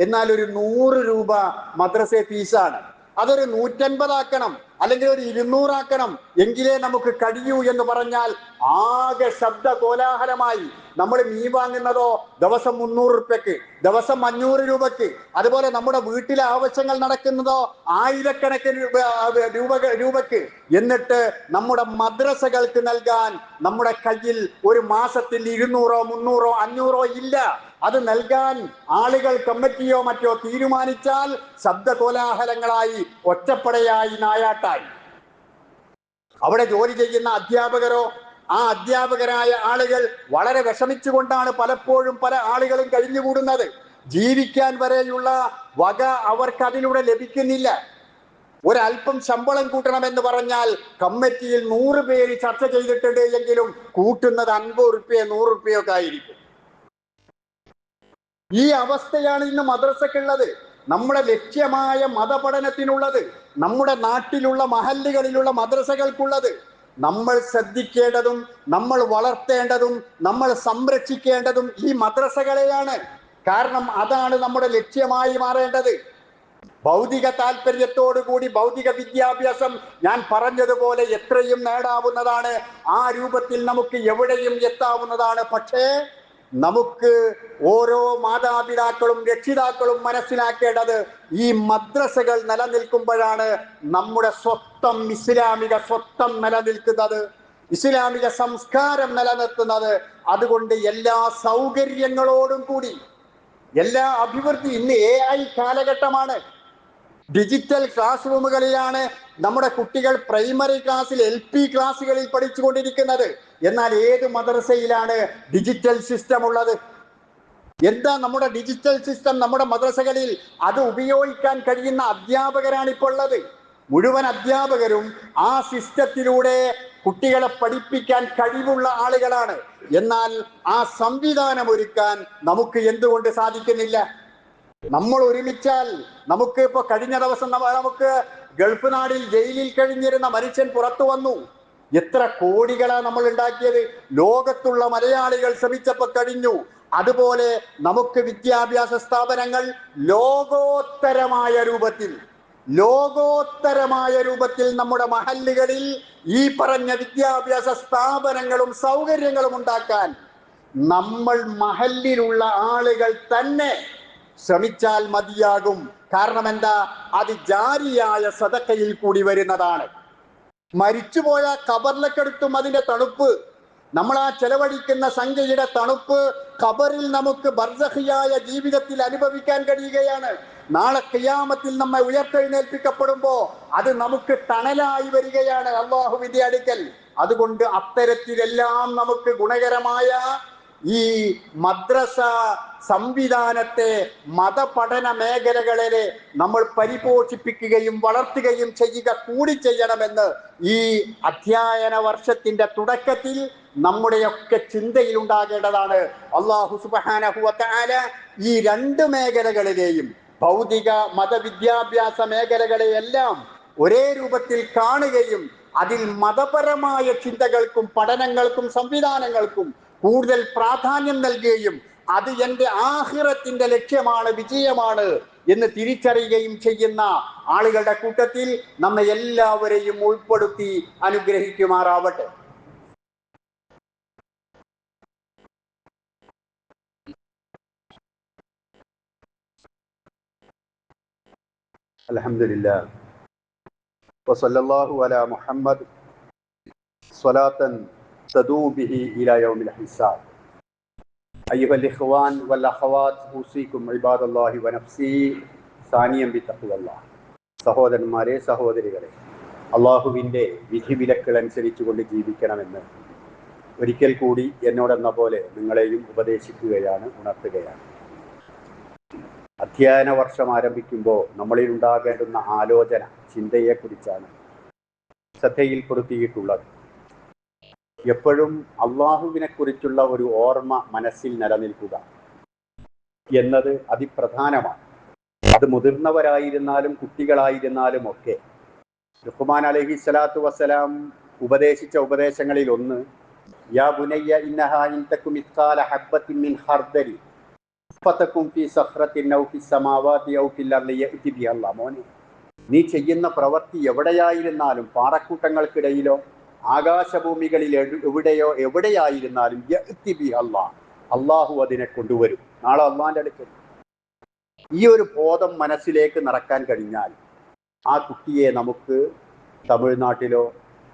എന്നാൽ ഒരു 100 രൂപ മദ്രസ ഫീസാണ്. അതൊരു 150 ആക്കണം, അല്ലെങ്കിൽ ഒരു 200 ആക്കണം, എങ്കിലേ നമുക്ക് കഴിയൂ എന്ന് പറഞ്ഞാൽ ആകെ ശബ്ദ കോലാഹലമായി. നമ്മൾ മീൻ വാങ്ങുന്നതോ ദിവസം 300 രൂപയ്ക്ക്, ദിവസം 500 രൂപയ്ക്ക്. അതുപോലെ നമ്മുടെ വീട്ടിലെ ആവശ്യങ്ങൾ നടക്കുന്നതോ ആയിരക്കണക്കിന് രൂപയ്ക്ക്. എന്നിട്ട് നമ്മുടെ മദ്രസകൾക്ക് നൽകാൻ നമ്മുടെ കയ്യിൽ ഒരു മാസത്തിൽ 200, 300, 500 ഇല്ല. അത് നൽകാൻ ആളുകൾ കമ്മിറ്റിയോ മറ്റോ തീരുമാനിച്ചാൽ ശബ്ദ കോലാഹലങ്ങളായി, ഒറ്റപ്പടയായി, നായാട്ടായി. അവിടെ ജോലി ചെയ്യുന്ന അധ്യാപകരോ ആ അധ്യാപകരായ ആളുകൾ വളരെ വിഷമിച്ചുകൊണ്ടാണ് പലപ്പോഴും പല ആളുകളും കഴിഞ്ഞുകൂടുന്നത്. ജീവിക്കാൻ വരെയുള്ള വക അവർക്ക് അതിലൂടെ ലഭിക്കുന്നില്ല. ഒരല്പം ശമ്പളം കൂട്ടണമെന്ന് പറഞ്ഞാൽ കമ്മിറ്റിയിൽ 100 പേര് ചർച്ച ചെയ്തിട്ടുണ്ട് എങ്കിലും കൂട്ടുന്നത് 50 രൂപയോ 100 രൂപയോ ഒക്കെ ആയിരിക്കും. ഈ അവസ്ഥയാണ് ഇന്ന് മദ്രസക്കുള്ളത്, നമ്മുടെ ലക്ഷ്യമായ മതപഠനത്തിനുള്ളത്, നമ്മുടെ നാട്ടിലുള്ള മഹല്ലുകളിലുള്ള മദ്രസകൾക്കുള്ളത്. നമ്മൾ ശ്രദ്ധിക്കേണ്ടതും നമ്മൾ വളർത്തേണ്ടതും നമ്മൾ സംരക്ഷിക്കേണ്ടതും ഈ മദ്രസകളെയാണ്. കാരണം അതാണ് നമ്മുടെ ലക്ഷ്യമായി മാറേണ്ടത്. ഭൗതിക താല്പര്യത്തോടുകൂടി ഭൗതിക വിദ്യാഭ്യാസം ഞാൻ പറഞ്ഞതുപോലെ എത്രയും നേടാവുന്നതാണ്, ആ രൂപത്തിൽ നമുക്ക് എവിടെയും എത്താവുന്നതാണ്. പക്ഷേ നമുക്ക് ഓരോ മാതാപിതാക്കളും രക്ഷിതാക്കളും മനസ്സിലാക്കേണ്ടത് ഈ മദ്രസകൾ നിലനിൽക്കുമ്പോഴാണ് നമ്മുടെ സ്വത്തം ഇസ്ലാമിക സ്വത്തം നിലനിൽക്കുന്നത്, ഇസ്ലാമിക സംസ്കാരം നിലനിർത്തുന്നത്. അതുകൊണ്ട് എല്ലാ സൗകര്യങ്ങളോടും കൂടി എല്ലാ അഭിവൃദ്ധി, ഇന്ന് AI കാലഘട്ടമാണ്. ഡിജിറ്റൽ ക്ലാസ് റൂമുകളിലാണ് നമ്മുടെ കുട്ടികൾ പ്രൈമറി ക്ലാസ്സിൽ LP ക്ലാസ്സുകളിൽ പഠിച്ചുകൊണ്ടിരിക്കുന്നത്. എന്നാൽ ഏത് മദ്രസയിലാണ് ഡിജിറ്റൽ സിസ്റ്റം ഉള്ളത്? എന്താ നമ്മുടെ ഡിജിറ്റൽ സിസ്റ്റം? നമ്മുടെ മദ്രസകളിൽ അത് ഉപയോഗിക്കാൻ കഴിയുന്ന അധ്യാപകരാണ് ഇപ്പോൾ ഉള്ളത്. മുഴുവൻ അധ്യാപകരും ആ സിസ്റ്റത്തിലൂടെ കുട്ടികളെ പഠിപ്പിക്കാൻ കഴിവുള്ള ആളുകളാണ്. എന്നാൽ ആ സംവിധാനം ഒരുക്കാൻ നമുക്ക് എന്തുകൊണ്ട് സാധിക്കുന്നില്ല? നമ്മൾ ഒരുമിച്ചാൽ നമുക്ക് ഇപ്പൊ കഴിഞ്ഞ ദിവസം നമുക്ക് ഗൾഫ് നാടിൽ ജയിലിൽ കഴിഞ്ഞിരുന്ന മനുഷ്യൻ പുറത്തു വന്നു. എത്ര കോടികളാണ് നമ്മൾ ഉണ്ടാക്കിയത്. ലോകത്തുള്ള മലയാളികൾ ശ്രമിച്ചപ്പോൾ കഴിഞ്ഞു. അതുപോലെ നമുക്ക് വിദ്യാഭ്യാസ സ്ഥാപനങ്ങൾ ലോകോത്തരമായ രൂപത്തിൽ നമ്മുടെ മഹല്ലുകളിൽ ഈ പറഞ്ഞ വിദ്യാഭ്യാസ സ്ഥാപനങ്ങളും സൗകര്യങ്ങളും ഉണ്ടാക്കാൻ നമ്മൾ മഹല്ലിലുള്ള ആളുകൾ തന്നെ ശ്രമിച്ചാൽ മതിയാകും. കാരണം എന്താ? അത് ജാരിയായ സദഖയിൽ കൂടി വരുന്നതാണ്. മരിച്ചുപോയ ഖബറിലേക്കെടുത്തും അതിന്റെ തണുപ്പ്, നമ്മൾ ആ ചെലവഴിക്കുന്ന സംഖ്യയുടെ തണുപ്പ് ഖബറിൽ നമുക്ക് ബർസഖിയായ ജീവിതത്തിൽ അനുഭവിക്കാൻ കഴിയുകയാണ്. നാളെ ഖിയാമത്തിൽ നമ്മെ ഉയർത്തെഴുന്നേൽപ്പിക്കപ്പെടുമ്പോ അത് നമുക്ക് തണലായി വരികയാണ് അല്ലാഹുവിന്റെ അടുക്കൽ. അതുകൊണ്ട് അത്തരത്തിലെല്ലാം നമുക്ക് ഗുണകരമായ ഈ മദ്രസ സംവിധാനത്തെ മതപഠന മേഖലകളിലെ നമ്മൾ പരിപോഷിപ്പിക്കുകയും വളർത്തുകയും ചെയ്യുക കൂടി ചെയ്യണമെന്ന് ഈ അധ്യയന വർഷത്തിന്റെ തുടക്കത്തിൽ നമ്മുടെയൊക്കെ ചിന്തയിൽ ഉണ്ടാകേണ്ടതാണ്. അല്ലാഹു സുബ്ഹാനഹു വ തആല ഈ 2 മേഖലകളിലെയും ഭൗതിക മതവിദ്യാഭ്യാസ മേഖലകളെയെല്ലാം ഒരേ രൂപത്തിൽ കാണുകയും അതിൽ മതപരമായ ചിന്തകൾക്കും പഠനങ്ങൾക്കും സംവിധാനങ്ങൾക്കും കൂടുതൽ പ്രാധാന്യം നൽകുകയും അത് എൻ്റെ ആഖിറത്തിന്റെ ലക്ഷ്യമാണ്, വിജയമാണ് എന്ന് തിരിച്ചറിയുകയും ചെയ്യുന്ന ആളുകളുടെ കൂട്ടത്തിൽ നമ്മെ എല്ലാവരെയും ഉൾപ്പെടുത്തി അനുഗ്രഹിക്കുമാറാവട്ടെ. അൽഹംദുലില്ലാഹ് വസല്ലല്ലാഹു അലാ മുഹമ്മദ് സ്വലാത്തൻ തദൂ ബിഹി ഇലാ യൗമിൽ ഹിസാബ്. അയ്യുഹൽ ഇഖ്വാൻ വൽ അഖവാത്ത് ഊസികും ഇബാദല്ലാഹി വനഫ്സി സാനിയം ബിത്തഖ്വല്ലാഹ്. സഹോദരന്മാരെ, സഹോദരികളെ, അള്ളാഹുവിൻ്റെ വിധിവിലക്കുകൾ അനുസരിച്ചുകൊണ്ട് ജീവിക്കണമെന്ന് ഒരിക്കൽ കൂടി എന്നോടെന്ന പോലെ നിങ്ങളെയും ഉപദേശിക്കുകയാണ്, ഉണർത്തുകയാണ്. അധ്യയന വർഷം ആരംഭിക്കുമ്പോൾ നമ്മളിൽ ഉണ്ടാകേണ്ടുന്ന ആലോചന, ചിന്തയെക്കുറിച്ചാണ് ശ്രദ്ധയിൽപ്പെടുത്തിയിട്ടുള്ളത്. എപ്പോഴും അള്ളാഹുവിനെ കുറിച്ചുള്ള ഒരു ഓർമ്മ മനസ്സിൽ നിലനിൽക്കുക എന്നത് അതിപ്രധാനമാണ്. അത് മുതിർന്നവരായിരുന്നാലും കുട്ടികളായിരുന്നാലും ഒക്കെ. ലുഖ്മാൻ അലൈഹി സ്വലാത്തു വസ്സലാം ഉപദേശിച്ച ഉപദേശങ്ങളിൽ ഒന്ന്, യാ ബുനയ്യ ഇന്നഹാ ഇൻ തകു മിസ്കാല ഹബ്ബത്തിൻ മിൻ ഖർദലി ഫതകും ഫീ സഖറത്തിൻ ഔ ഫീ സമാവാതി ഔ ഫിൽ അർളി യഅതി ബിഹ അല്ലാഹ്. മോനെ, നീ ചെയ്യുന്ന പ്രവൃത്തി എവിടെയായിരുന്നാലും, പാറക്കൂട്ടങ്ങൾക്കിടയിലോ ആകാശഭൂമികളിൽ എവിടെയായിരുന്നാലും യഅതി ബിഹ അല്ലാഹ്, അള്ളാഹു അതിനെ കൊണ്ടുവരും നാളെ അള്ളാഹിന്റെ അടുക്കൽ. ഈ ഒരു ബോധം മനസ്സിലേക്ക് നടക്കാൻ കഴിഞ്ഞാൽ ആ കുട്ടിയെ നമുക്ക് തമിഴ്നാട്ടിലോ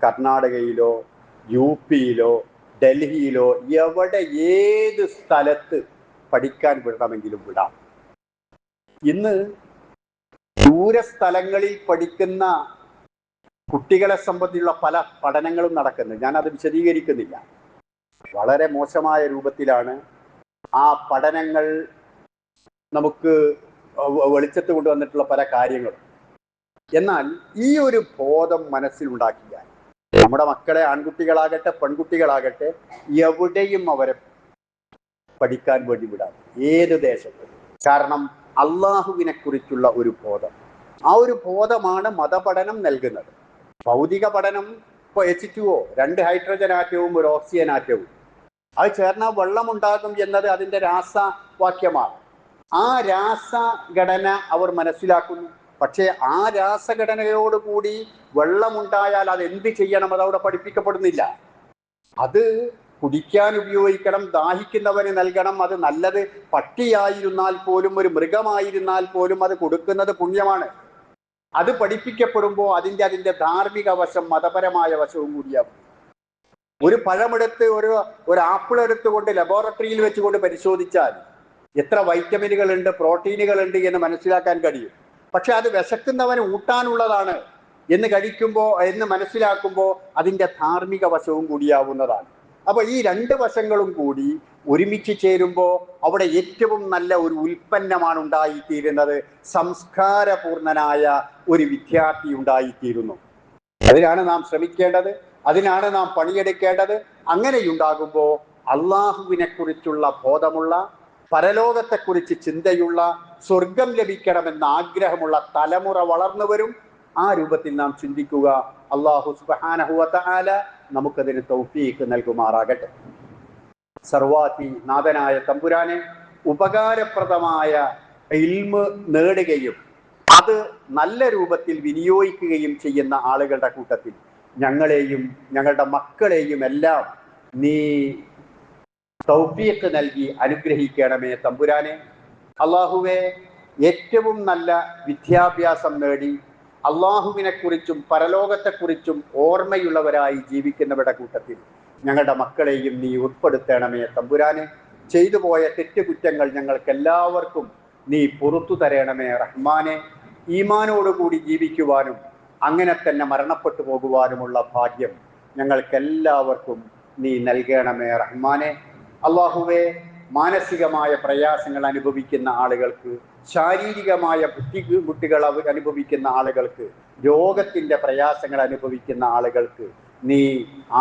കർണാടകയിലോ യു പിയിലോ ഡൽഹിയിലോ എവിടെ ഏത് സ്ഥലത്ത് പഠിക്കാൻ വിടണമെങ്കിലും വിടാം. ഇന്ന് ദൂരസ്ഥലങ്ങളിൽ പഠിക്കുന്ന കുട്ടികളെ സംബന്ധിച്ചുള്ള പല പഠനങ്ങളും നടക്കുന്നുണ്ട്. ഞാനത് വിശദീകരിക്കുന്നില്ല. വളരെ മോശമായ രൂപത്തിലാണ് ആ പഠനങ്ങൾ നമുക്ക് വെളിച്ചത്ത് കൊണ്ടുവന്നിട്ടുള്ള പല കാര്യങ്ങളും. എന്നാൽ ഈ ഒരു ബോധം മനസ്സിലുണ്ടാക്കിയാൽ നമ്മുടെ മക്കളെ, ആൺകുട്ടികളാകട്ടെ പെൺകുട്ടികളാകട്ടെ, എവിടെയും അവരെ പഠിക്കാൻ വേണ്ടി വിടാം, ഏത് ദേശത്തും. കാരണം അള്ളാഹുവിനെ കുറിച്ചുള്ള ഒരു ബോധം, ആ ഒരു ബോധമാണ് മതപഠനം നൽകുന്നത്. ഭൗതിക പഠനം ഇപ്പോൾ H2O, 2 ഹൈഡ്രജൻ ആറ്റവും ഒരു ഓക്സിജൻ ആറ്റവും, അത് ചേർന്നാൽ വെള്ളമുണ്ടാകും എന്നത് അതിൻ്റെ രാസവാക്യമാണ്. ആ രാസഘടന അവർ മനസ്സിലാക്കുന്നു. പക്ഷേ ആ രാസഘടനയോടുകൂടി വെള്ളമുണ്ടായാൽ അത് എന്ത് ചെയ്യണം, അതവിടെ പഠിപ്പിക്കപ്പെടുന്നില്ല. അത് കുടിക്കാൻ ഉപയോഗിക്കണം, ദാഹിക്കുന്നവന് നൽകണം. അത് നല്ലത് പട്ടിയായിരുന്നാൽ പോലും, ഒരു മൃഗമായിരുന്നാൽ പോലും അത് കൊടുക്കുന്നത് പുണ്യമാണ്. അത് പഠിപ്പിക്കപ്പെടുമ്പോൾ അതിൻ്റെ ധാർമ്മിക വശം, മതപരമായ വശവും കൂടിയാവും. ഒരു പഴമെടുത്ത്, ഒരു ആപ്പിൾ എടുത്തുകൊണ്ട് ലബോറട്ടറിയിൽ വെച്ചുകൊണ്ട് പരിശോധിച്ചാൽ എത്ര വൈറ്റമിനുകളുണ്ട്, പ്രോട്ടീനുകളുണ്ട് എന്ന് മനസ്സിലാക്കാൻ കഴിയും. പക്ഷെ അത് വിശക്കുന്നവന് ഊട്ടാനുള്ളതാണ് എന്ന് മനസ്സിലാക്കുമ്പോൾ അതിൻ്റെ ധാർമ്മിക വശവും കൂടിയാവുന്നതാണ്. അപ്പോൾ ഈ 2 വശങ്ങളും കൂടി ഒരുമിച്ച് ചേരുമ്പോൾ അവിടെ ഏറ്റവും നല്ല ഒരു ഉൽപ്പന്നമാണ് ഉണ്ടായിത്തീരുന്നത്. സംസ്കാരപൂർണനായ ഒരു വിദ്യാർത്ഥി ഉണ്ടായിത്തീരുന്നു. അതിനാണ് നാം ശ്രമിക്കേണ്ടത്, അതിനാണ് നാം പണിയെടുക്കേണ്ടത്. അങ്ങനെയുണ്ടാകുമ്പോൾ അള്ളാഹുവിനെ കുറിച്ചുള്ള ബോധമുള്ള, പരലോകത്തെക്കുറിച്ച് ചിന്തയുള്ള, സ്വർഗം ലഭിക്കണമെന്ന ആഗ്രഹമുള്ള തലമുറ വളർന്നു വരും. ആ രൂപത്തിൽ നാം ചിന്തിക്കുക. അല്ലാഹു സുബ്ഹാനഹു വ തആല നമുക്കതിന് തൗഫീഖ് നൽകുമാറാകട്ടെ. സർവാധി നാഥനായ തമ്പുരാനെ, ഉപകാരപ്രദമായ ഇൽമ് നേടുകയും അത് നല്ല രൂപത്തിൽ വിനിയോഗിക്കുകയും ചെയ്യുന്ന ആളുകളുടെ കൂട്ടത്തിൽ ഞങ്ങളെയും ഞങ്ങളുടെ മക്കളെയും എല്ലാം നീ തൗഫീഖ് നൽകി അനുഗ്രഹിക്കണമേ തമ്പുരാനെ. അള്ളാഹുവെ, ഏറ്റവും നല്ല വിദ്യാഭ്യാസം നേടി അള്ളാഹുവിനെക്കുറിച്ചും പരലോകത്തെക്കുറിച്ചും ഓർമ്മയുള്ളവരായി ജീവിക്കുന്നവരുടെ കൂട്ടത്തിൽ ഞങ്ങളുടെ മക്കളെയും നീ ഉൾപ്പെടുത്തണമേ തമ്പുരാനെ. ചെയ്തു പോയ തെറ്റുകുറ്റങ്ങൾ ഞങ്ങൾക്കെല്ലാവർക്കും നീ പുറത്തു തരണമേ റഹ്മാനെ. ഈമാനോടുകൂടി ജീവിക്കുവാനും അങ്ങനെ തന്നെ മരണപ്പെട്ടു പോകുവാനുമുള്ള ഭാഗ്യം ഞങ്ങൾക്കെല്ലാവർക്കും നീ നൽകണമേ റഹ്മാനെ. അള്ളാഹുവെ, മാനസികമായ പ്രയാസങ്ങൾ അനുഭവിക്കുന്ന ആളുകൾക്ക്, ശാരീരികമായ ബുദ്ധിമുട്ടുകൾ അനുഭവിക്കുന്ന ആളുകൾക്ക്, രോഗത്തിൻ്റെ പ്രയാസങ്ങൾ അനുഭവിക്കുന്ന ആളുകൾക്ക് നീ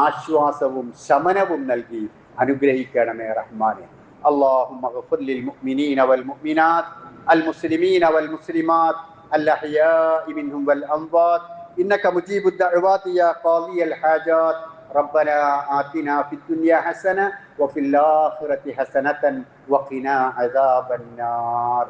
ആശ്വാസവും ശമനവും നൽകി അനുഗ്രഹിക്കണമേ റഹ്മാനെ. اللهم اغفر للمؤمنين والمؤمنات المسلمين والمسلمات الأحياء منهم والأموات إنك مجيب الدعوات يا قاضي الحاجات. ربنا آتنا في الدنيا حسنة وفي الآخرة حسنة وقنا عذاب النار.